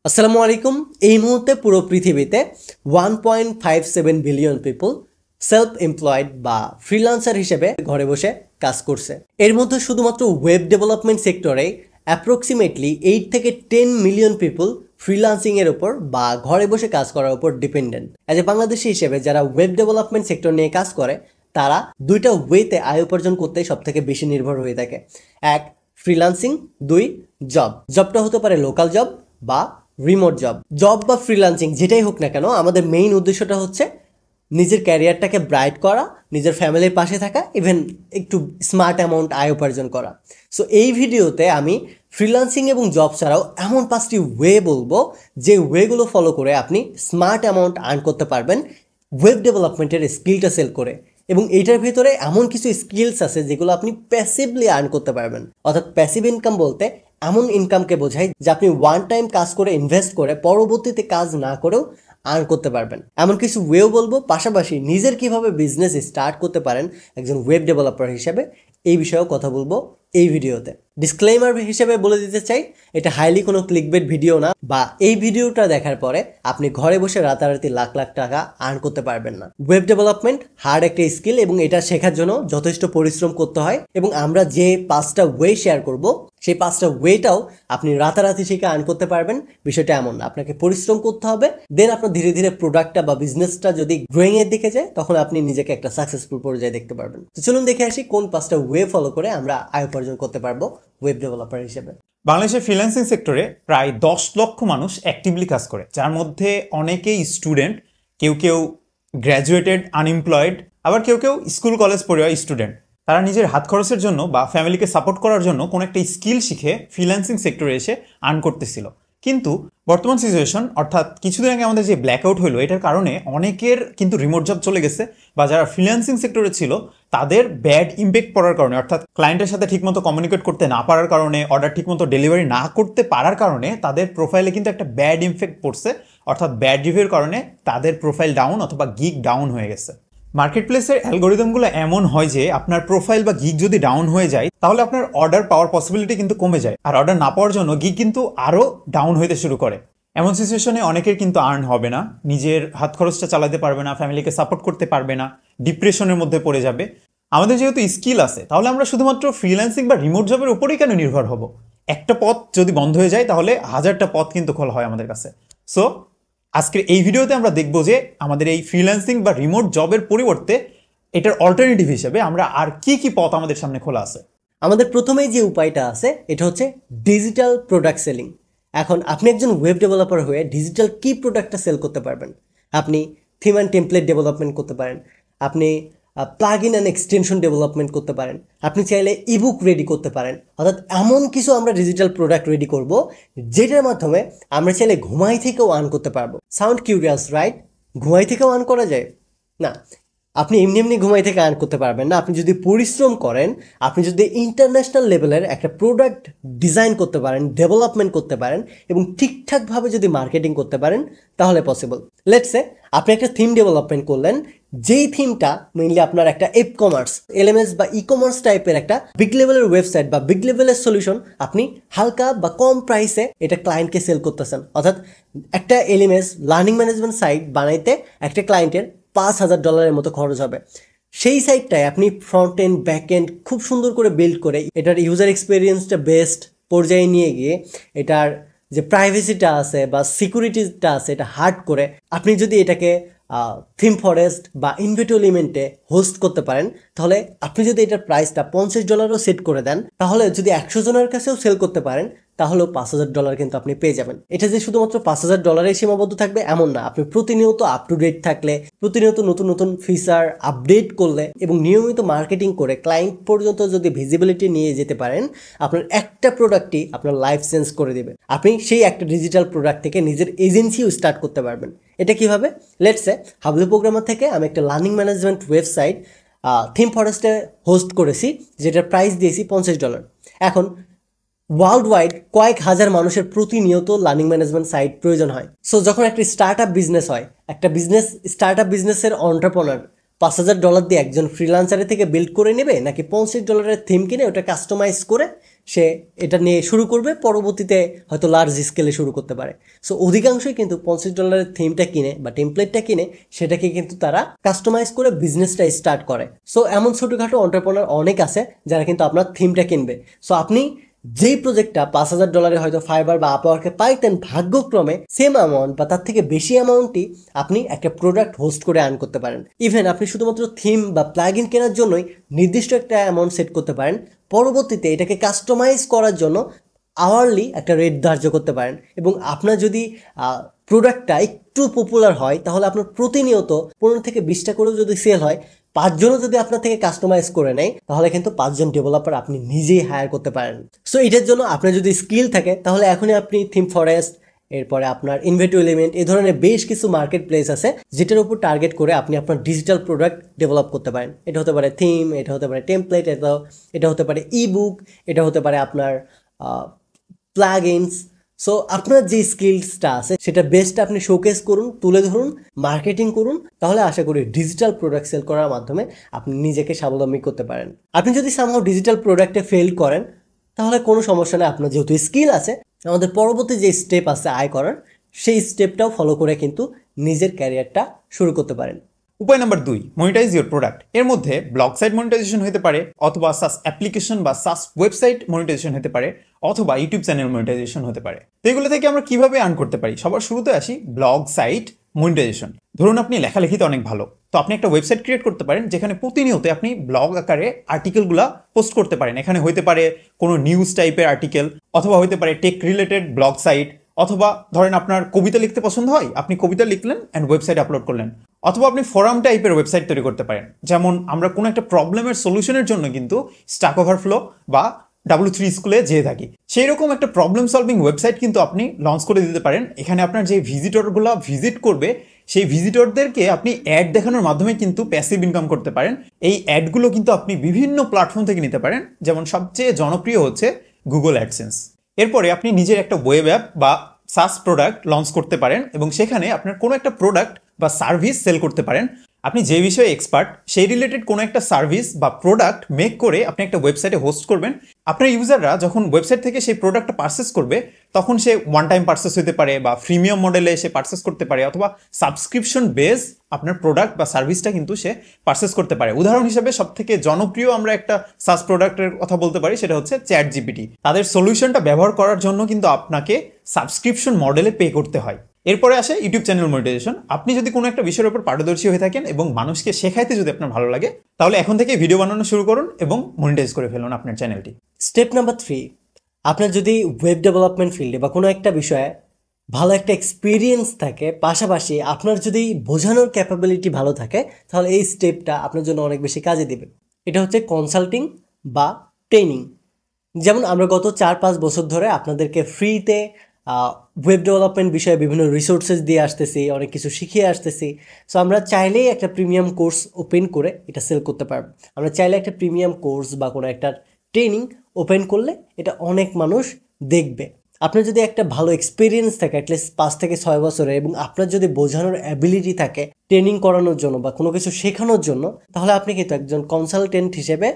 আসসালামু আলাইকুম। এই মুহূর্তে পুরো পৃথিবীতে 1.57 বিলিয়ন পিপল সেলফ এমপ্লয়েড বা ফ্রিল্যান্সার হিসেবে ঘরে বসে কাজ করছে। এর মধ্যে শুধুমাত্র ওয়েব ডেভেলপমেন্ট সেক্টরে অ্যাপ্রক্সিমেটলি 8 থেকে 10 মিলিয়ন পিপল ফ্রিল্যান্সিংয়ের উপর বা ঘরে বসে কাজ করার উপর ডিপেন্ডেন্ট। অ্যাজ এ বাংলাদেশি হিসেবে যারা ওয়েব ডেভেলপমেন্ট সেক্টর নিয়ে কাজ করে তারা দুইটা ওয়েতে আয় উপার্জন করতে সব থেকে বেশি নির্ভর হয়ে থাকে। এক, ফ্রিল্যান্সিং। দুই, জবটা হতে পারে লোকাল জব বা রিমোট জব বা ফ্রিল্যান্সিং যেটাই হোক না কেন, আমাদের মেইন উদ্দেশ্যটা হচ্ছে নিজের ক্যারিয়ারটাকে ব্রাইট করা, নিজের ফ্যামিলির পাশে থাকা, ইভেন একটু স্মার্ট অ্যামাউন্ট আয় উপার্জন করা। সো এই ভিডিওতে আমি ফ্রিল্যান্সিং এবং জব ছাড়াও এমন 5টি ওয়ে বলবো যে ওয়েগুলো ফলো করে আপনি স্মার্ট অ্যামাউন্ট আর্ন করতে পারবেন ওয়েব ডেভেলপমেন্টের স্কিলটা সেল করে। এবং এইটার ভিতরে এমন কিছু স্কিলস আছে যেগুলো আপনি প্যাসিভলি আর্ন করতে পারবেন। অর্থাৎ প্যাসিভ ইনকাম বলতে এমন ইনকামকে বোঝায় যে আপনি ওয়ান টাইম কাজ করে ইনভেস্ট করে পরবর্তীতে কাজ না করেও আর্ন করতে পারবেন। এমন কিছু ওয়েও বলবো, পাশাপাশি নিজের কিভাবে বিজনেস স্টার্ট করতে পারেন একজন ওয়েব ডেভেলপার হিসেবে এই বিষয়েও কথা বলবো এই ভিডিওতে। ডিসক্লেইমার হিসেবে বলে দিতে চাই, এটা হাইলি কোনো ক্লিকবেট ভিডিও না, বা এই ভিডিওটা দেখার পরে আপনি ঘরে বসে রাতারাতি লাখ লাখ টাকা আর্ন করতে পারবেন না। ওয়েব ডেভেলপমেন্ট হার্ড একটা স্কিল এবং এটা শেখার জন্য যথেষ্ট পরিশ্রম করতে হয়। এবং আমরা যে 5টা ওয়ে শেয়ার করব সেই 5টা ওয়েটাও আপনি রাতারাতি শিখে আর্ন করতে পারবেন। বিষয়টা এমন না, আপনাকে পরিশ্রম করতে হবে, দেন আপনার ধীরে ধীরে প্রোডাক্টটা বা বিজনেসটা যদি গ্রোয়িং এর দিকে যায় তখন আপনি নিজেকে একটা সাকসেসফুল পর্যায়ে দেখতে পারবেন। তো চলুন দেখে আসি কোন 5টা ওয়ে ফলো করে আমরা আয় উপার্জন করতে পারবো ওয়েব ডেভেলপার হিসেবে। বাংলাদেশের ফ্রিল্যান্সিং সেক্টরে প্রায় 10 লক্ষ মানুষ অ্যাক্টিভলি কাজ করে, যার মধ্যে অনেকেই স্টুডেন্ট, কেউ কেউ গ্র্যাজুয়েটেড আনএমপ্লয়েড, আবার কেউ কেউ স্কুল কলেজ পড়ুয়া স্টুডেন্ট। তারা নিজের হাত খরচের জন্য বা ফ্যামিলিকে সাপোর্ট করার জন্য কোনো একটা স্কিল শিখে ফ্রিল্যান্সিং সেক্টরে এসে আর্ন করতেছিল। কিন্তু বর্তমান সিচুয়েশন, অর্থাৎ কিছুদিন আগে আমাদের যে ব্ল্যাকআউট হলো, এটার কারণে অনেকের কিন্তু রিমোট জব চলে গেছে, বা যারা ফ্রিল্যান্সিং সেক্টরে ছিল তাদের ব্যাড ইম্প্যাক্ট পড়ার কারণে, অর্থাৎ ক্লায়েন্টের সাথে ঠিকমতো কমিউনিকেট করতে না পারার কারণে, অর্ডার ঠিকমতো ডেলিভারি না করতে পারার কারণে তাদের প্রোফাইলে কিন্তু একটা ব্যাড ইম্প্যাক্ট পড়ছে। অর্থাৎ ব্যাড রিভিউর কারণে তাদের প্রোফাইল ডাউন অথবা গিগ ডাউন হয়ে গেছে। মার্কেট প্লেসের অ্যালগোরিদমগুলো এমন হয় যে আপনার প্রোফাইল বা গিগ যদি ডাউন হয়ে যায় তাহলে আপনার অর্ডার পাওয়ার পসিবিলিটি কিন্তু কমে যায়, আর অর্ডার না পাওয়ার জন্য গিগ কিন্তু আরও ডাউন হইতে শুরু করে। এমন সিচুয়েশনে অনেকের কিন্তু আর্ন হবে না, নিজের হাত খরচটা চালাতে পারবে না, ফ্যামিলিকে সাপোর্ট করতে পারবে না, ডিপ্রেশনের মধ্যে পড়ে যাবে। আমাদের যেহেতু স্কিল আছে, তাহলে আমরা শুধুমাত্র ফ্রিল্যান্সিং বা রিমোট জবের উপরেই কেন নির্ভর হব? একটা পথ যদি বন্ধ হয়ে যায় তাহলে হাজারটা পথ কিন্তু খোলা হয় আমাদের কাছে। সো আজকের এই ভিডিওতে আমরা দেখব যে আমাদের এই ফ্রিল্যান্সিং বা রিমোট জবের পরিবর্তে এটার অল্টারনেটিভ হিসেবে আমরা আর কি কি পথ আমাদের সামনে খোলা আছে। আমাদের প্রথমেই যে উপায়টা আছে এটা হচ্ছে ডিজিটাল প্রোডাক্ট সেলিং। এখন আপনি একজন ওয়েব ডেভেলপার হয়ে ডিজিটাল কি প্রোডাক্টটা সেল করতে পারবেন? আপনি থিম অ্যান্ড টেমপ্লেট ডেভেলপমেন্ট করতে পারেন, আপনি plug in and extension development করতে পারেন, আপনি চাইলে ইবুক রেডি করতে পারেন। অর্থাৎ এমন কিছু আমরা ডিজিটাল প্রোডাক্ট রেডি করব যেটার মাধ্যমে আমরা চাইলে ঘুমাই থেকেও আর্ন করতে পারবো। Sound curious, right? ঘুমাই থেকেও আর্ন করা যায়? না, আপনি এমনি এমনি ঘুমাই থেকে আর্ন করতে পারবেন না। আপনি যদি পরিশ্রম করেন, আপনি যদি ইন্টারন্যাশনাল লেভেলের একটা প্রোডাক্ট ডিজাইন করতে পারেন, ডেভেলপমেন্ট করতে পারেন এবং ঠিকঠাকভাবে যদি মার্কেটিং করতে পারেন তাহলে পসিবল। লেটস সে আপনি একটা থিম ডেভেলপমেন্ট করলেন, যেই থিমটা মেইনলি আপনার একটা এপ কমার্স, এলএমএস বা ই কমার্স টাইপের একটা বিগ লেভেলের ওয়েবসাইট বা বিগ লেভেলের সলিউশন আপনি হালকা বা কম প্রাইসে এটা ক্লায়েন্টকে সেল করতেছেন। অর্থাৎ একটা এলএমএস লার্নিং ম্যানেজমেন্ট সাইট বানাইতে একটা ক্লায়েন্টের $5,000 মতো খরচ হবে। সেই সাইটটায় আপনি ফ্রন্ট এন্ড ব্যাক এন্ড খুব সুন্দর করে বিল্ড করে এটার ইউজার এক্সপিরিয়েন্সটা বেস্ট পর্যায়ে নিয়ে গিয়ে এটার যে প্রাইভেসিটা আছে বা সিকিউরিটিটা আছে এটা হার্ড করে আপনি যদি এটাকে থিম ফরেস্ট বা ইনভিটো এলিমেন্টে হোস্ট করতে পারেন, তাহলে আপনি যদি এটার প্রাইসটা $50 সেট করে দেন, তাহলে যদি 100 জনের কাছেও সেল করতে পারেন তাহলেও $5,000 কিন্তু আপনি পেয়ে যাবেন। এটা যে শুধুমাত্র $5,000 সীমাবদ্ধ থাকবে এমন না। আপনি প্রতিনিয়ত আপ টু ডেট থাকলে, প্রতিনিয়ত নতুন নতুন ফিচার আপডেট করলে এবং নিয়মিত মার্কেটিং করে ক্লায়েন্ট পর্যন্ত যদি ভিজিবিলিটি নিয়ে যেতে পারেন, আপনার একটা প্রোডাক্টই আপনার লাইফ চেঞ্জ করে দেবে। আপনি সেই একটা ডিজিটাল প্রোডাক্ট থেকে নিজের এজেন্সিও স্টার্ট করতে পারবেন। এটা কিভাবে? লেটস সে হাবলু প্রোগ্রামার থেকে আমি একটা লার্নিং ম্যানেজমেন্ট ওয়েবসাইট থিম ফরেস্টে হোস্ট করেছি, যেটার প্রাইস দিয়েছি $50। এখন ওয়ার্ল্ড ওয়াইড কয়েক হাজার মানুষের প্রতিনিয়ত লার্নিং ম্যানেজমেন্ট সাইট প্রয়োজন হয়। সো যখন একটা স্টার্ট আপ বিজনেস হয়, একটা স্টার্ট আপ বিজনেসের অন্টারপ্রেনার $5,000 দিয়ে একজন ফ্রিল্যান্সারের থেকে বিল্ড করে নেবে, নাকি $50 থিম কিনে ওটা কাস্টমাইজ করে সে এটা নিয়ে শুরু করবে, পরবর্তীতে হয়তো লার্জ স্কেলে শুরু করতে পারে। সো অধিকাংশই কিন্তু $50 থিমটা কিনে বা টেমপ্লেটটা কিনে সেটাকে কিন্তু তারা কাস্টমাইজ করে বিজনেসটা স্টার্ট করে। সো এমন ছোটোখাটো এন্টারপ্রেনার অনেক আছে যারা কিন্তু আপনার থিমটা কিনবে। সো আপনি যেই প্রজেক্টটা $5000 হয়তো ফাইবার বা আপওয়ার্কে পাইতেন, ভাগ্যক্রমে সেম অ্যামাউন্ট বা তার থেকে বেশি অ্যামাউন্টই আপনি একটা প্রোডাক্ট হোস্ট করে আর্ন করতে পারেন। ইভেন আপনি শুধুমাত্র থিম বা প্লাগ ইন কেনার জন্যই নির্দিষ্ট একটা অ্যামাউন্ট সেট করতে পারেন, পরবর্তীতে এটাকে কাস্টমাইজ করার জন্য আওয়ারলি একটা রেট ধার্য করতে পারেন। এবং আপনার যদি প্রোডাক্টটা একটু পপুলার হয় তাহলে আপনার প্রতিনিয়ত 15 থেকে 20টা করেও যদি সেল হয়, 5 জনও যদি আপনার থেকে কাস্টমাইজ করে নেয়, তাহলে কিন্তু 5 জন ডেভেলপার আপনি নিজেই হায়ার করতে পারেন। সো এটার জন্য আপনার যদি স্কিল থাকে তাহলে এখনই আপনি থিম ফরেস্ট, এরপরে আপনার ইনভেটো এলিমেন্ট, এই ধরনের বেশ কিছু মার্কেট প্লেস আছে যেটার উপর টার্গেট করে আপনি আপনার ডিজিটাল প্রোডাক্ট ডেভেলপ করতে পারেন। এটা হতে পারে থিম, এটা হতে পারে টেমপ্লেট, এটা হতে পারে ই বুক, এটা হতে পারে আপনার প্লাগইনস। সো আপনার যে স্কিলসটা আছে সেটা বেস্ট আপনি শোকেস করুন, তুলে ধরুন, মার্কেটিং করুন, তাহলে আশা করি ডিজিটাল প্রোডাক্ট সেল করার মাধ্যমে আপনি নিজেকে স্বাবলম্বী করতে পারেন। আপনি যদি সামহাও ডিজিটাল প্রোডাক্টে ফেল করেন তাহলে কোনো সমস্যা নেই, আপনার যেহেতু স্কিল আছে, আমাদের পরবর্তী যে স্টেপ আছে আয় করার, সেই স্টেপটাও ফলো করে কিন্তু নিজের ক্যারিয়ারটা শুরু করতে পারেন। উপায় নাম্বার 2, মনিটাইজ ইউর প্রোডাক্ট। এর মধ্যে ব্লগ সাইট মনিটাইজেশন হতে পারে, অথবা সাস অ্যাপ্লিকেশন বা সাস ওয়েবসাইট মনিটাইজেশন হতে পারে, অথবা ইউটিউব চ্যানেল মনিটাইজেশন হতে পারে। তো এগুলো থেকে আমরা কিভাবে আর্ন করতে পারি? সবার শুরুতে আসি ব্লগ সাইট মনিটাইজেশন। ধরুন আপনি লেখালেখিতে অনেক ভালো, তো আপনি একটা ওয়েবসাইট ক্রিয়েট করতে পারেন যেখানে প্রতিনিয়ত আপনি ব্লগ আকারে আর্টিকেলগুলো পোস্ট করতে পারেন। এখানে হতে পারে কোনো নিউজ টাইপের আর্টিকেল, অথবা হতে পারে টেক রিলেটেড ব্লগ সাইট, অথবা ধরেন আপনার কবিতা লিখতে পছন্দ হয়, আপনি কবিতা লিখলেন অ্যান্ড ওয়েবসাইট আপলোড করলেন, অথবা আপনি ফোরাম টাইপের ওয়েবসাইট তৈরি করতে পারেন। যেমন আমরা কোনো একটা প্রবলেমের সলিউশনের জন্য কিন্তু স্ট্যাক ওভারফ্লো বা W3 স্কুলে যেয়ে থাকি, সেই রকম একটা প্রবলেম সলভিং ওয়েবসাইট কিন্তু আপনি লঞ্চ করে দিতে পারেন। এখানে আপনার যে ভিজিটরগুলো ভিজিট করবে সেই ভিজিটরদেরকে আপনি অ্যাড দেখানোর মাধ্যমে কিন্তু প্যাসিভ ইনকাম করতে পারেন। এই অ্যাডগুলো কিন্তু আপনি বিভিন্ন প্ল্যাটফর্ম থেকে নিতে পারেন, যেমন সবচেয়ে জনপ্রিয় হচ্ছে গুগল অ্যাডসেন্স। এরপরে আপনি নিজের একটা ওয়েব অ্যাপ বা সাস প্রোডাক্ট লঞ্চ করতে পারেন এবং সেখানে আপনার কোনো একটা প্রোডাক্ট বা সার্ভিস সেল করতে পারেন। আপনি যে বিষয়ে এক্সপার্ট সেই রিলেটেড কোনো একটা সার্ভিস বা প্রোডাক্ট মেক করে আপনি একটা ওয়েবসাইটে হোস্ট করবেন। আপনার ইউজাররা যখন ওয়েবসাইট থেকে সেই প্রোডাক্টটা পারচেস করবে তখন সে ওয়ান টাইম পারচেস হতে পারে, বা প্রিমিয়াম মডেলে সে পারচেস করতে পারে, অথবা সাবস্ক্রিপশন বেস আপনার প্রোডাক্ট বা সার্ভিসটা কিন্তু সে পারচেস করতে পারে। উদাহরণ হিসেবে সব থেকে জনপ্রিয় আমরা একটা সাস প্রোডাক্টের কথা বলতে পারি, সেটা হচ্ছে চ্যাটজিপিটি। তাদের সলিউশনটা ব্যবহার করার জন্য কিন্তু আপনাকে সাবস্ক্রিপশন মডেলে পে করতে হয়। এরপরে আসে ইউটিউব চ্যানেল মনিটাইজেশন। আপনি যদি কোনো একটা বিষয়ের উপর পারদর্শী হয়ে থাকেন এবং মানুষকে শেখাইতে যদি আপনার ভালো লাগে, তাহলে এখন থেকে ভিডিও বানানো শুরু করুন এবং মনিটাইজ করে ফেলুন আপনার চ্যানেলটি। স্টেপ নাম্বার 3, আপনার যদি ওয়েব ডেভেলপমেন্ট ফিল্ডে বা কোনো একটা বিষয়ে ভালো একটা এক্সপিরিয়েন্স থাকে, পাশাপাশি আপনার যদি বোঝানোর ক্যাপাবিলিটি ভালো থাকে, তাহলে এই স্টেপটা আপনার জন্য অনেক বেশি কাজে দেবে। এটা হচ্ছে কনসাল্টিং বা ট্রেনিং। যেমন আমরা গত 4-5 বছর ধরে আপনাদেরকে ফ্রিতে ওয়েব ডেভেলপমেন্ট বিষয়ে বিভিন্ন রিসোর্সেস দিয়ে আসতেছি, অনেক কিছু শিখিয়ে আসতেছি। সো আমরা চাইলেই একটা প্রিমিয়াম কোর্স ওপেন করে এটা সেল করতে পারবো। আমরা চাইলে একটা প্রিমিয়াম কোর্স বা কোনো একটা ট্রেনিং ওপেন করলে এটা অনেক মানুষ দেখবে। আপনার যদি একটা ভালো এক্সপিরিয়েন্স থাকে অ্যাটলিস্ট 5 থেকে 6 বছরে, এবং আপনার যদি বোঝানোর অ্যাবিলিটি থাকে ট্রেনিং করানোর জন্য বা কোনো কিছু শেখানোর জন্য, তাহলে আপনি কিন্তু একজন কনসালটেন্ট হিসেবে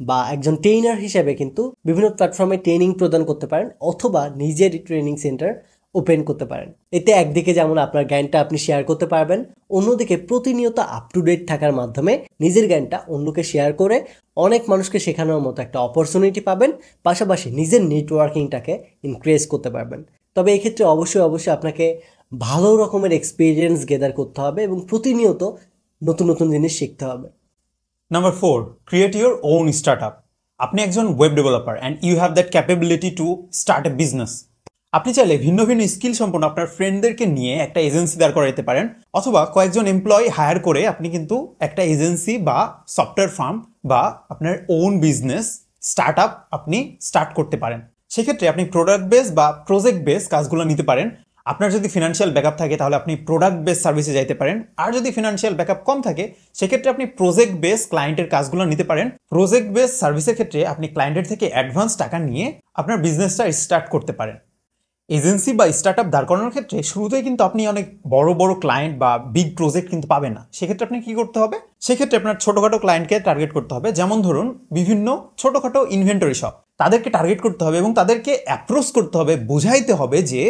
বা একজন ট্রেনার হিসেবে কিন্তু বিভিন্ন প্ল্যাটফর্মে ট্রেনিং প্রদান করতে পারেন, অথবা নিজের ট্রেনিং সেন্টার ওপেন করতে পারেন। এতে একদিকে যেমন আপনার জ্ঞানটা আপনি শেয়ার করতে পারবেন, অন্যদিকে প্রতিনিয়ত আপ টু ডেট থাকার মাধ্যমে নিজের জ্ঞানটা অন্যকে শেয়ার করে অনেক মানুষকে শেখানোর মতো একটা অপরচুনিটি পাবেন, পাশাপাশি নিজের নেটওয়ার্কিংটাকে ইনক্রিজ করতে পারবেন। তবে এই ক্ষেত্রে অবশ্যই আপনাকে ভালো রকমের এক্সপিরিয়েন্স গেদার করতে হবে এবং প্রতিনিয়ত নতুন নতুন জিনিস শিখতে হবে। Number 4, create your own startup. আপনি একজন web developer and you have that capability to start a business. আপনি চাইলে ভিন্ন ভিন্ন স্কিল সম্পন্ন আপনার ফ্রেন্ডদেরকে নিয়ে একটা এজেন্সি দাঁড় করাতে পারেন, অথবা কয়েকজন এমপ্লয়ি হায়ার করে আপনি কিন্তু একটা এজেন্সি বা সফটওয়্যার ফার্ম বা আপনার ওন বিজনেস স্টার্টআপ আপনি স্টার্ট করতে পারেন। সেক্ষেত্রে আপনি প্রোডাক্ট বেস বা প্রজেক্ট বেস কাজগুলো নিতে পারেন। আপনার যদি ফিনান্সিয়াল ব্যাকআপ থাকে তাহলে আপনি প্রোডাক্ট বেস সার্ভিসে যাইতে পারেন, আর যদি ফিনান্সিয়াল ব্যাকআপ কম থাকে সেক্ষেত্রে আপনি প্রজেক্ট বেস ক্লায়েন্টের কাজগুলো নিতে পারেন। প্রজেক্ট বেস সার্ভিসের ক্ষেত্রে আপনি ক্লায়েন্টের থেকে অ্যাডভান্স টাকা নিয়ে আপনার বিজনেসটা স্টার্ট করতে পারেন। এজেন্সি বা স্টার্টআপ দাঁড় করানোর ক্ষেত্রে শুরুতেই কিন্তু আপনি অনেক বড় বড় ক্লায়েন্ট বা বিগ প্রজেক্ট কিন্তু পাবেন না। সেক্ষেত্রে আপনি কি করতে হবে? সেক্ষেত্রে আপনার ছোটোখাটো ক্লায়েন্টকে টার্গেট করতে হবে। যেমন ধরুন বিভিন্ন ছোটোখাটো ইনভেন্টরি শপ, তাদেরকে টার্গেট করতে হবে এবং তাদেরকে অ্যাপ্রোচ করতে হবে, বোঝাইতে হবে যে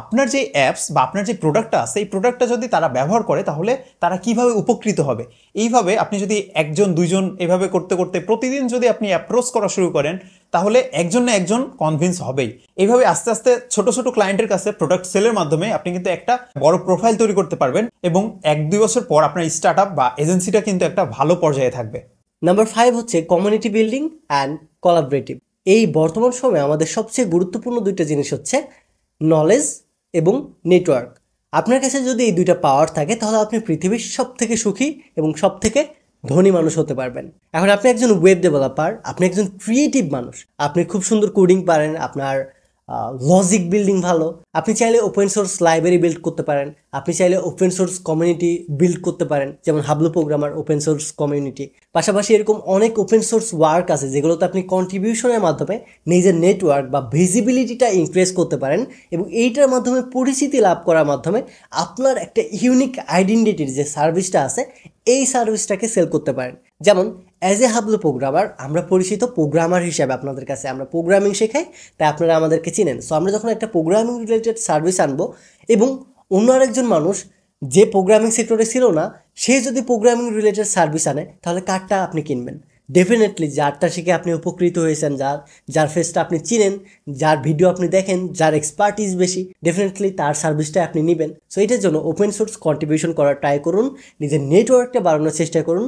আপনার যে অ্যাপস বা আপনার যে প্রোডাক্টটা আছে এই প্রোডাক্টটা যদি তারা ব্যবহার করে তাহলে তারা কিভাবে উপকৃত হবে। এইভাবে আপনি যদি একজন দুইজন এভাবে করতে করতে প্রতিদিন যদি আপনি অ্যাপ্রোচ করা শুরু করেন তাহলে একজন না একজন কনভিন্স হবেই। এইভাবে আস্তে আস্তে ছোট ছোট ক্লায়েন্টের কাছে প্রোডাক্ট সেলের মাধ্যমে আপনি কিন্তু একটা বড় প্রোফাইল তৈরি করতে পারবেন এবং 1-2 বছর পর আপনার স্টার্ট আপ বা এজেন্সিটা কিন্তু একটা ভালো পর্যায়ে থাকবে। নাম্বার 5 হচ্ছে কমিউনিটি বিল্ডিং অ্যান্ড কোলাবোরেটিভ। এই বর্তমান সময়ে আমাদের সবচেয়ে গুরুত্বপূর্ণ দুইটা জিনিস হচ্ছে নলেজ এবং নেটওয়ার্ক। আপনার কাছে যদি এই দুইটা পাওয়ার থাকে তাহলে আপনি পৃথিবীর সব থেকে সুখী এবং সব থেকে ধনী মানুষ হতে পারবেন। এখন আপনি একজন ওয়েব ডেভেলপার, আপনি একজন ক্রিয়েটিভ মানুষ, আপনি খুব সুন্দর কোডিং পারেন, আপনার লজিক বিল্ডিং ভালো, আপনি চাইলে ওপেন সোর্স লাইব্রেরি বিল্ড করতে পারেন, আপনি চাইলে ওপেন সোর্স কমিউনিটি বিল্ড করতে পারেন, যেমন Hablu programmer open source community. পাশাপাশি এরকম অনেক ওপেন সোর্স ওয়ার্ক আছে যেগুলোতে আপনি কন্ট্রিবিউশনের মাধ্যমে নিজের নেটওয়ার্ক বা ভিজিবিলিটিটা ইনক্রিজ করতে পারেন এবং এইটার মাধ্যমে পরিচিতি লাভ করার মাধ্যমে আপনার একটা ইউনিক আইডেন্টিটির যে সার্ভিসটা আছে এই সার্ভিসটাকে সেল করতে পারেন। যেমন অ্যাজ এ হাবলু প্রোগ্রামার আমরা পরিচিত প্রোগ্রামার হিসাবে আপনাদের কাছে, আমরা প্রোগ্রামিং শেখাই, তাই আপনারা আমাদেরকে চিনেন। সো আমরা যখন একটা প্রোগ্রামিং রিলেটেড সার্ভিস আনবো এবং অন্য আরেকজন মানুষ যে প্রোগ্রামিং সেক্টরে ছিল না সে যদি প্রোগ্রামিং রিলেটেড সার্ভিস আনে তাহলে কারটা আপনি কিনবেন? ডেফিনেটলি যারটা শিখে আপনি উপকৃত হয়েছেন, যার ফেসটা আপনি চিনেন, যার ভিডিও আপনি দেখেন, যার এক্সপার্টিস বেশি, ডেফিনেটলি তার সার্ভিসটা আপনি নেবেন। সো এটার জন্য ওপেন সোর্স কন্ট্রিবিউশন করার ট্রাই করুন, নিজের নেটওয়ার্কটা বাড়ানোর চেষ্টা করুন,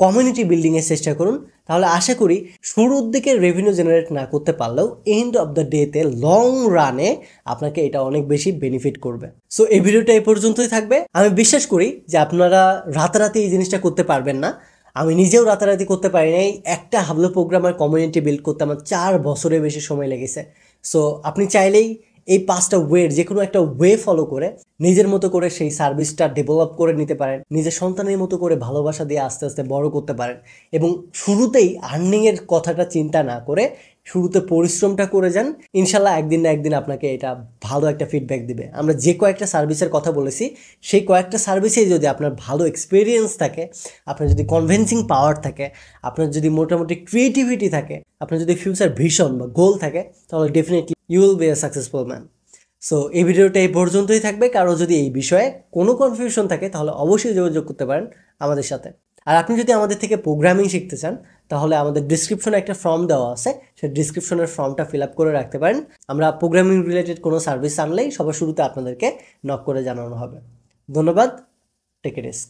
কমিউনিটি বিল্ডিংয়ের চেষ্টা করুন। তাহলে আশা করি শুরুর দিকে রেভিনিউ জেনারেট না করতে পারলেও এন্ড অফ দ্য ডেতে লং রানে আপনাকে এটা অনেক বেশি বেনিফিট করবে। সো এই ভিডিওটা এই পর্যন্তই থাকবে। আমি বিশ্বাস করি যে আপনারা রাতারাতি এই জিনিসটা করতে পারবেন না। আমি নিজেও রাতারাতি করতে পারি নাই। একটা হাবলু প্রোগ্রামার কমিউনিটি বিল্ড করতে আমার 4 বছরের বেশি সময় লেগেছে। সো আপনি চাইলেই এই 5টা ওয়ের যে কোনো একটা ওয়ে ফলো করে নিজের মতো করে সেই সার্ভিসটা ডেভেলপ করে নিতে পারেন, নিজের সন্তানের মতো করে ভালোবাসা দিয়ে আস্তে আস্তে বড় করতে পারেন এবং শুরুতেই আর্নিংয়ের কথাটা চিন্তা না করে শুরুতে পরিশ্রমটা করে যান। ইনশাল্লাহ একদিন না একদিন আপনাকে এটা ভালো একটা ফিডব্যাক দিবে। আমরা যে কয়েকটা সার্ভিসের কথা বলেছি সেই কয়েকটা সার্ভিসেই যদি আপনার ভালো এক্সপিরিয়েন্স থাকে, আপনার যদি কনভিন্সিং পাওয়ার থাকে, আপনার যদি মোটামুটি ক্রিয়েটিভিটি থাকে, আপনার যদি ফিউচার ভিশন বা গোল থাকে, তাহলে definitely you will be a successful man. So এই ভিডিওটা এই পর্যন্তই থাকবে। কারো যদি এই বিষয়ে কোনো কনফিউশন থাকে তাহলে অবশ্যই যোগাযোগ করতে পারেন আমাদের সাথে। আর আপনি যদি আমাদের থেকে প্রোগ্রামিং শিখতে চান তাহলে আমাদের ডিসক্রিপশনে একটা ফর্ম দেওয়া আছে, সেই ডিসক্রিপশনের ফর্মটা ফিল আপ করে রাখতে পারেন। আমরা প্রোগ্রামিং রিলেটেড কোনো সার্ভিস আনলেই সবার শুরুতে আপনাদেরকে নক করে জানানো হবে। ধন্যবাদ। Take a risk.